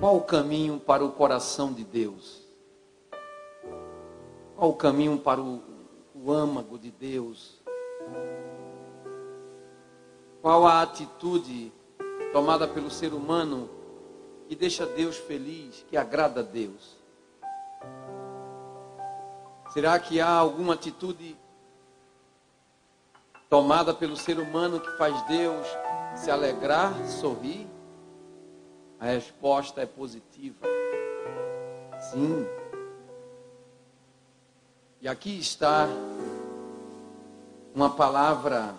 Qual o caminho para o coração de Deus? Qual o caminho para o âmago de Deus? Qual a atitude tomada pelo ser humano que deixa Deus feliz, que agrada a Deus? Será que há alguma atitude tomada pelo ser humano que faz Deus se alegrar, sorrir? A resposta é positiva. Sim. E aqui está uma palavra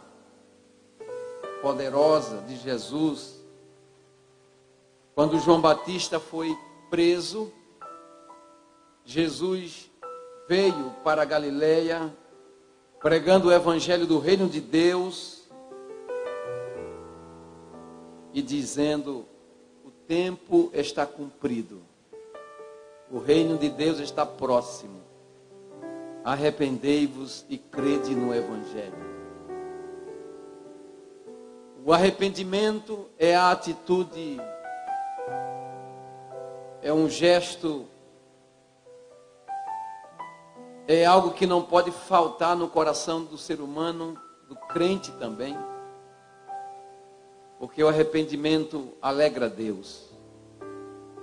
poderosa de Jesus. Quando João Batista foi preso, Jesus veio para a Galileia pregando o evangelho do reino de Deus e dizendo: o tempo está cumprido, o reino de Deus está próximo, arrependei-vos e crede no evangelho. O arrependimento é a atitude, é um gesto, é algo que não pode faltar no coração do ser humano, do crente também, porque o arrependimento alegra Deus,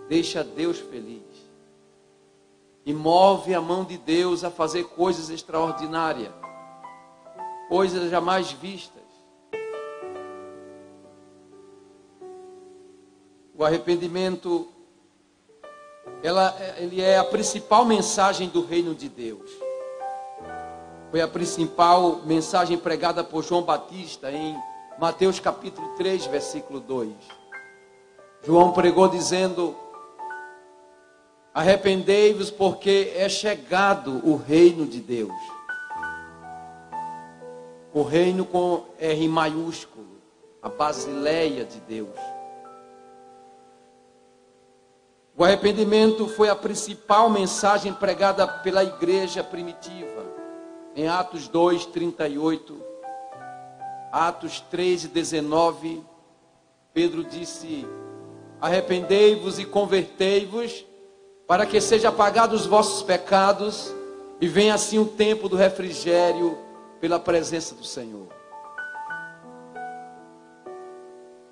deixa Deus feliz e move a mão de Deus a fazer coisas extraordinárias, coisas jamais vistas. O arrependimento, ele é a principal mensagem do reino de Deus. Foi a principal mensagem pregada por João Batista em Mateus capítulo 3, versículo 2. João pregou dizendo: arrependei-vos porque é chegado o reino de Deus. O reino com R maiúsculo, a basileia de Deus. O arrependimento foi a principal mensagem pregada pela igreja primitiva. Em Atos 2, 38, Atos 3, 19, Pedro disse: arrependei-vos e convertei-vos, para que sejam apagados os vossos pecados, e venha assim o tempo do refrigério pela presença do Senhor.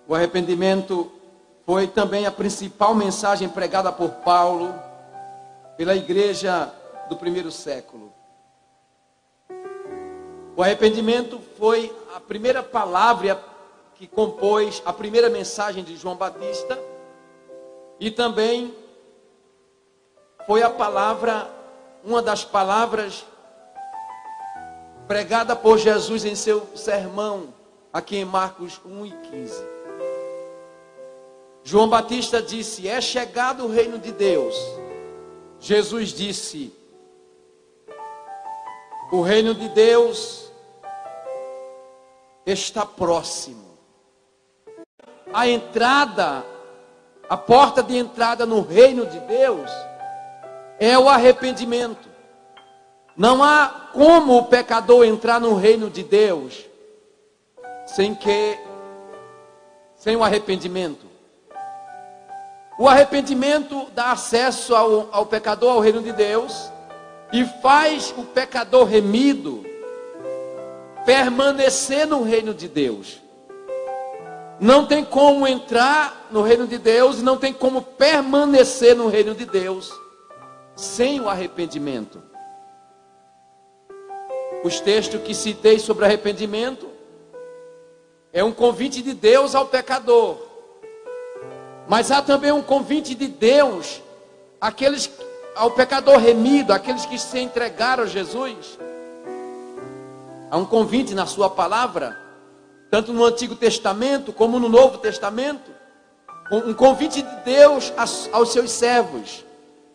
O arrependimento foi também a principal mensagem pregada por Paulo pela igreja do primeiro século. O arrependimento foi a primeira palavra que compôs a primeira mensagem de João Batista e também foi a palavra, uma das palavras pregada por Jesus em seu sermão, aqui em Marcos 1 e 15. João Batista disse: é chegado o reino de Deus. Jesus disse: o reino de Deus está próximo. A entrada, a porta de entrada no reino de Deus é o arrependimento. Não há como o pecador entrar no reino de Deus sem o arrependimento. O arrependimento dá acesso ao pecador ao reino de Deus e faz o pecador remido permanecer no reino de Deus. Não tem como entrar no reino de Deus e não tem como permanecer no reino de Deus sem o arrependimento. Os textos que citei sobre arrependimento é um convite de Deus ao pecador. Mas há também um convite de Deus ao pecador remido, aqueles que se entregaram a Jesus. Há um convite na sua palavra, tanto no Antigo Testamento como no Novo Testamento. Um convite de Deus aos seus servos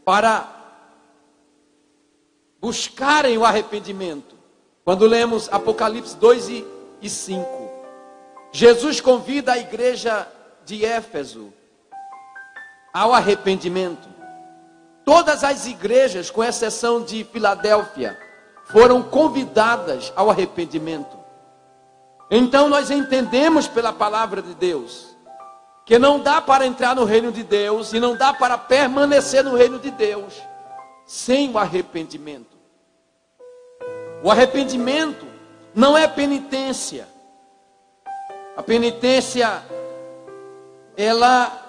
para buscarem o arrependimento. Quando lemos Apocalipse 2 e 5, Jesus convida a igreja de Éfeso ao arrependimento. Todas as igrejas, com exceção de Filadélfia, foram convidadas ao arrependimento. Então nós entendemos pela palavra de Deus que não dá para entrar no reino de Deus e não dá para permanecer no reino de Deus sem o arrependimento. O arrependimento não é penitência. A penitência, ela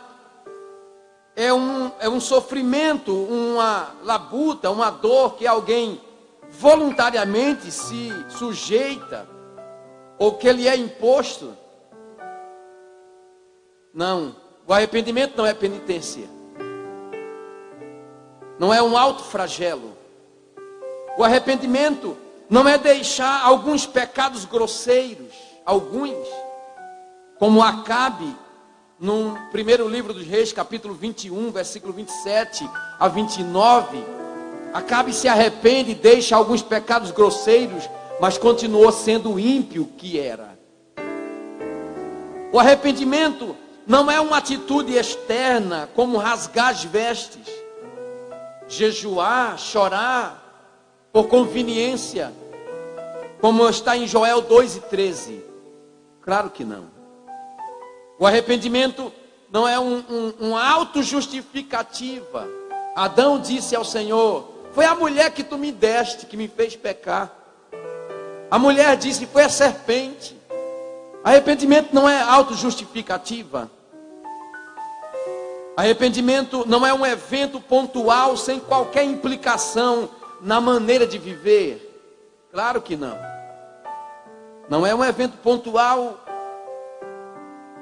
é um sofrimento, uma labuta, uma dor que alguém voluntariamente se sujeita ou que lhe é imposto. Não, o arrependimento não é penitência. Não é um autoflagelo. O arrependimento não é deixar alguns pecados grosseiros, alguns, como Acabe, no primeiro livro dos Reis, capítulo 21, versículo 27 a 29, Acabe se arrepende e deixa alguns pecados grosseiros, mas continuou sendo ímpio que era. O arrependimento não é uma atitude externa, como rasgar as vestes, jejuar, chorar, por conveniência, como está em Joel 2:13. Claro que não. O arrependimento não é uma autojustificativa. Adão disse ao Senhor: foi a mulher que tu me deste, que me fez pecar. A mulher disse: foi a serpente. Arrependimento não é autojustificativa. Arrependimento não é um evento pontual sem qualquer implicação na maneira de viver. Claro que não. Não é um evento pontual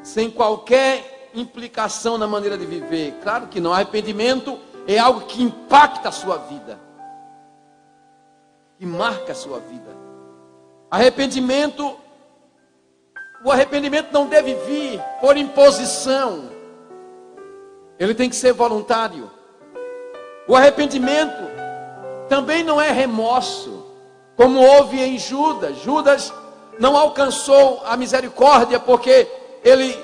sem qualquer implicação na maneira de viver. Claro que não. Arrependimento é algo que impacta a sua vida, que marca a sua vida. O arrependimento não deve vir por imposição. Ele tem que ser voluntário. O arrependimento também não é remorso, como houve em Judas. Judas não alcançou a misericórdia porque ele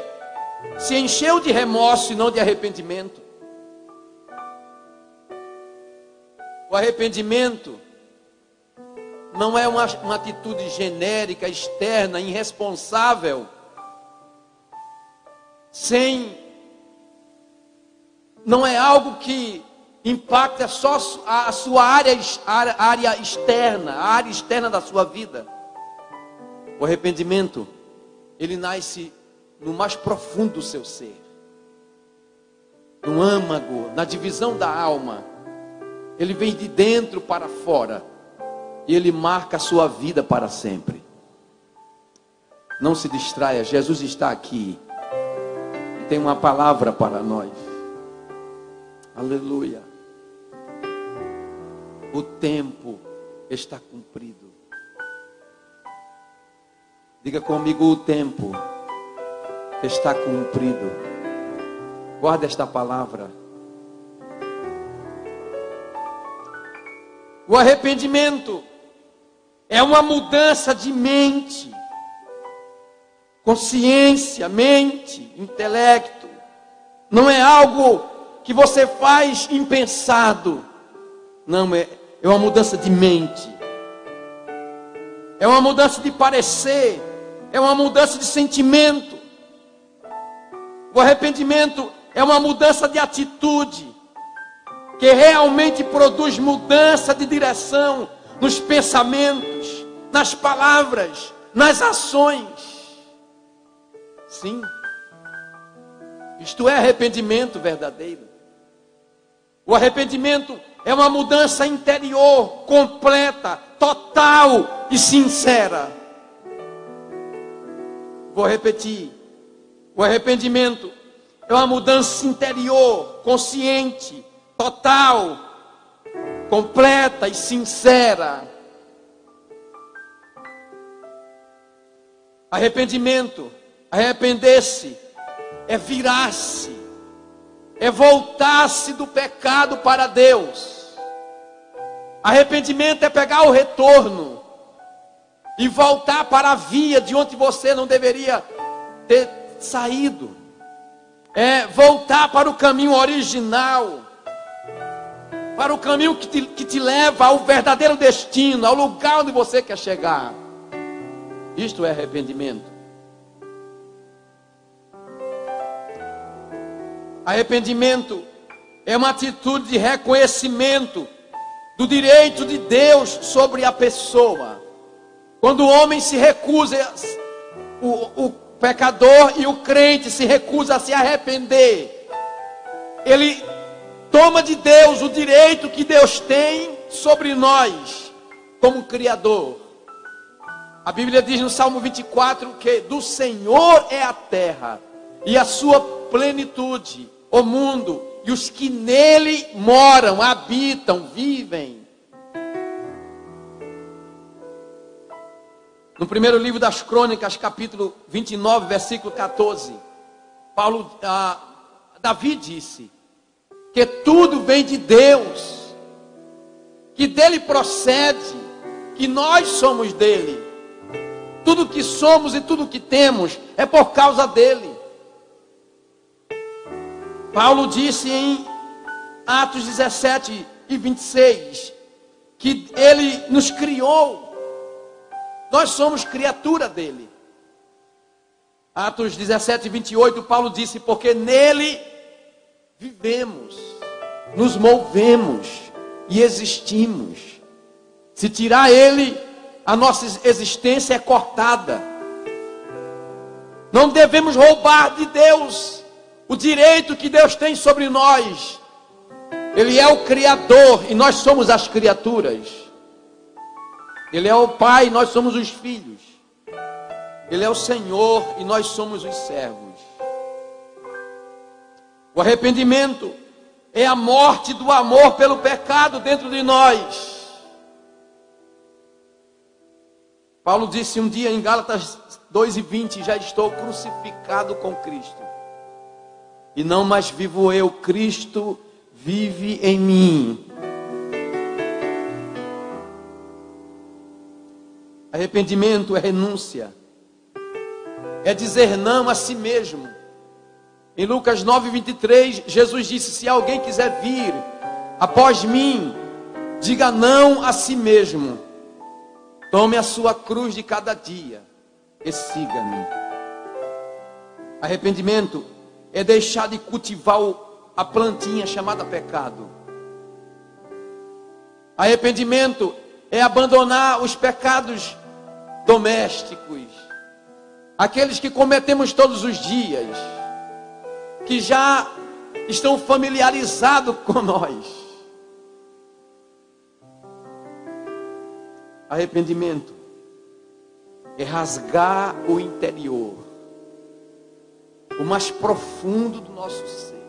se encheu de remorso e não de arrependimento. O arrependimento não é uma atitude genérica, externa, irresponsável, não é algo que impacta só a sua área externa, a área externa da sua vida. O arrependimento, ele nasce no mais profundo do seu ser, no âmago, na divisão da alma. Ele vem de dentro para fora e ele marca a sua vida para sempre. Não se distraia, Jesus está aqui e tem uma palavra para nós. Aleluia. O tempo está cumprido. Diga comigo: o tempo está cumprido. Guarda esta palavra. O arrependimento é uma mudança de mente, consciência, mente, intelecto. Não é algo que você faz impensado. Não, é uma mudança de mente. É uma mudança de parecer. É uma mudança de sentimento. O arrependimento é uma mudança de atitude, que realmente produz mudança de direção nos pensamentos, nas palavras, nas ações. Sim, isto é arrependimento verdadeiro. O arrependimento é uma mudança interior, completa, total e sincera. Vou repetir. O arrependimento é uma mudança interior, consciente, total, completa e sincera. Arrependimento, arrepender-se, é virar-se, é voltar-se do pecado para Deus. Arrependimento é pegar o retorno e voltar para a via de onde você não deveria ter saído. É voltar para o caminho original, para o caminho que te leva ao verdadeiro destino, ao lugar onde você quer chegar. Isto é arrependimento. Arrependimento é uma atitude de reconhecimento do direito de Deus sobre a pessoa. Quando o homem se recusa, o pecador e o crente se recusa a se arrepender, ele toma de Deus o direito que Deus tem sobre nós, como Criador. A Bíblia diz no Salmo 24 que do Senhor é a terra e a sua plenitude, o mundo e os que nele moram, habitam, vivem. No primeiro livro das Crônicas, capítulo 29, versículo 14, Davi disse que tudo vem de Deus, que dele procede, que nós somos dele. Tudo que somos e tudo que temos é por causa dele. Paulo disse em Atos 17 e 26 que ele nos criou. Nós somos criatura dele. Atos 17 e 28, Paulo disse: porque nele vivemos, nos movemos e existimos. Se tirar ele, a nossa existência é cortada. Não devemos roubar de Deus o direito que Deus tem sobre nós. Ele é o Criador e nós somos as criaturas. Ele é o Pai e nós somos os filhos. Ele é o Senhor e nós somos os servos. O arrependimento é a morte do amor pelo pecado dentro de nós. Paulo disse um dia em Gálatas 2:20: já estou crucificado com Cristo. E não mais vivo eu, Cristo vive em mim. Arrependimento é renúncia. É dizer não a si mesmo. Em Lucas 9:23, Jesus disse: se alguém quiser vir após mim, diga não a si mesmo. Tome a sua cruz de cada dia e siga-me. Arrependimento é deixar de cultivar a plantinha chamada pecado. Arrependimento é abandonar os pecados domésticos, aqueles que cometemos todos os dias, que já estão familiarizados com nós. Arrependimento é rasgar o interior, o mais profundo do nosso ser.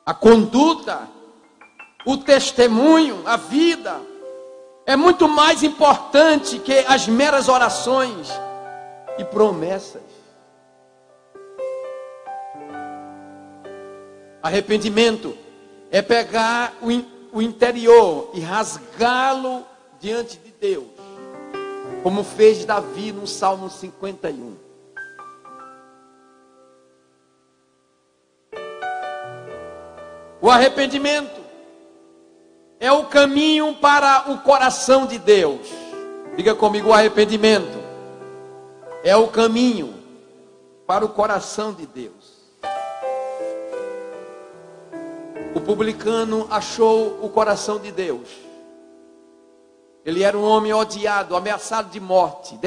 A conduta, o testemunho, a vida é muito mais importante que as meras orações e promessas. Arrependimento é pegar o interior e rasgá-lo diante de Deus, como fez Davi no Salmo 51. O arrependimento é o caminho para o coração de Deus. Diga comigo: o arrependimento é o caminho para o coração de Deus. O publicano achou o coração de Deus. Ele era um homem odiado, ameaçado de morte,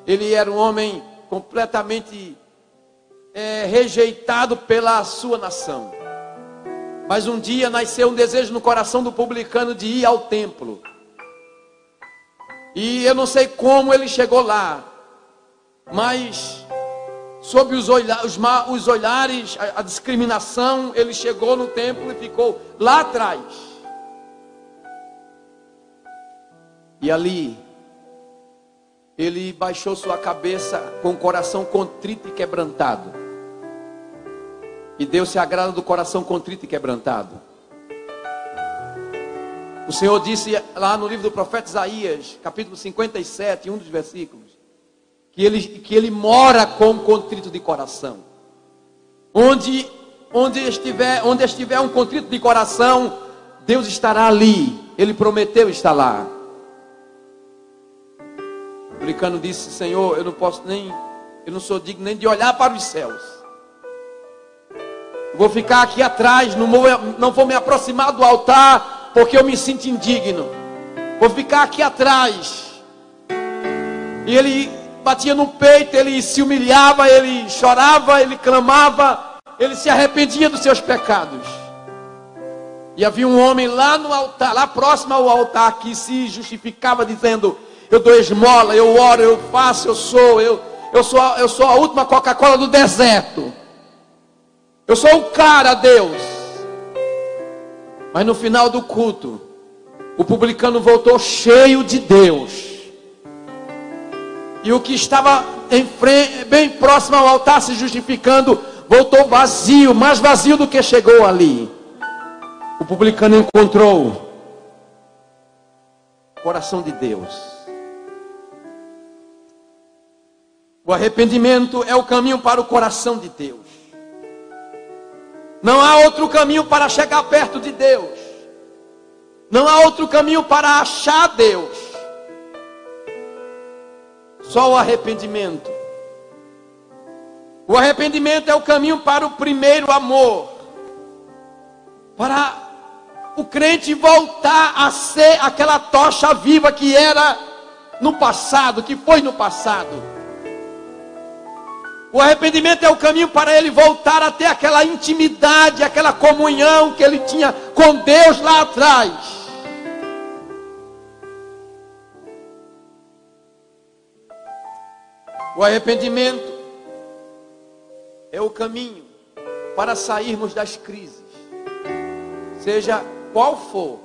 ele era um homem completamente rejeitado pela sua nação. Mas um dia nasceu um desejo no coração do publicano de ir ao templo. E eu não sei como ele chegou lá, mas sob os olhares, a discriminação, ele chegou no templo e ficou lá atrás. E ali, ele baixou sua cabeça com o coração contrito e quebrantado. E Deus se agrada do coração contrito e quebrantado. O Senhor disse lá no livro do profeta Isaías, capítulo 57, um dos versículos, que ele mora com um contrito de coração. Onde estiver um contrito de coração, Deus estará ali. Ele prometeu estar lá. publicano disse: Senhor, eu não sou digno nem de olhar para os céus. Vou ficar aqui atrás, não vou me aproximar do altar, porque eu me sinto indigno. Vou ficar aqui atrás. E ele batia no peito, ele se humilhava, ele chorava, ele clamava, ele se arrependia dos seus pecados. E havia um homem lá no altar, lá próximo ao altar, que se justificava dizendo: eu dou esmola, eu oro, eu faço, eu sou a última Coca-Cola do deserto. Eu sou o cara, Deus. Mas no final do culto, o publicano voltou cheio de Deus. E o que estava bem próximo ao altar se justificando, voltou vazio, mais vazio do que chegou ali. O publicano encontrou o coração de Deus. O arrependimento é o caminho para o coração de Deus. Não há outro caminho para chegar perto de Deus. Não há outro caminho para achar Deus. Só o arrependimento. O arrependimento é o caminho para o primeiro amor. Para o crente voltar a ser aquela tocha viva que era no passado, que foi no passado. O arrependimento é o caminho para ele voltar a ter aquela intimidade, aquela comunhão que ele tinha com Deus lá atrás. O arrependimento é o caminho para sairmos das crises, seja qual for.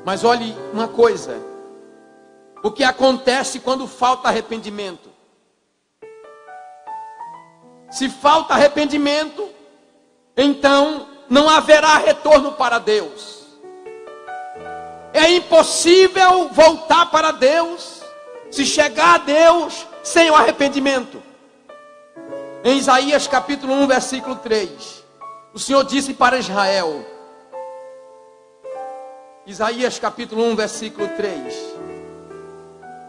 Mas olhe uma coisa: o que acontece quando falta arrependimento? Se falta arrependimento, então não haverá retorno para Deus. É impossível voltar para Deus, se chegar a Deus sem o arrependimento. Em Isaías capítulo 1, versículo 3, o Senhor disse para Israel, Isaías capítulo 1, versículo 3,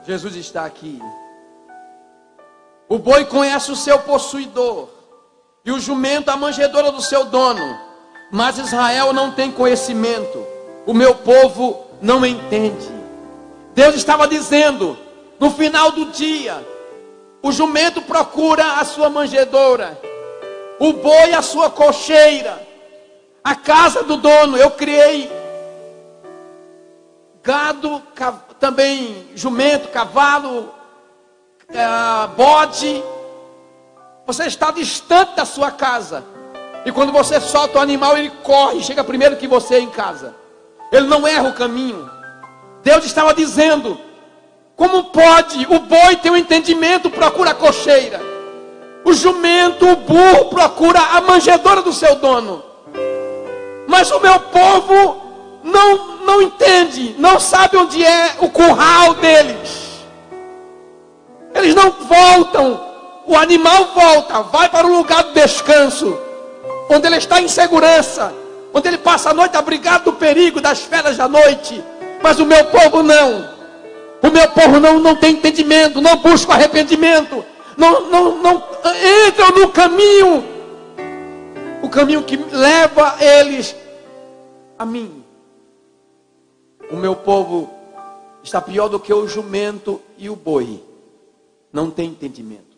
Jesus está aqui. O boi conhece o seu possuidor, e o jumento a manjedoura do seu dono, mas Israel não tem conhecimento, o meu povo não entende. Deus estava dizendo, no final do dia, o jumento procura a sua manjedoura, o boi a sua cocheira, a casa do dono. Eu criei gado, também jumento, cavalo, bode. Você está distante da sua casa, e quando você solta o animal, ele corre, chega primeiro que você em casa. Ele não erra o caminho. Deus estava dizendo: como pode? O boi tem um entendimento, procura a cocheira. O jumento, o burro, procura a manjedoura do seu dono. Mas o meu povo não entende, não sabe onde é o curral deles. Eles não voltam. O animal volta, vai para o lugar do descanso, onde ele está em segurança, onde ele passa a noite abrigado do perigo, das feras da noite. Mas o meu povo não. O meu povo não tem entendimento, não busca arrependimento, não entram no caminho, o caminho que leva eles a mim. O meu povo está pior do que o jumento e o boi, não tem entendimento.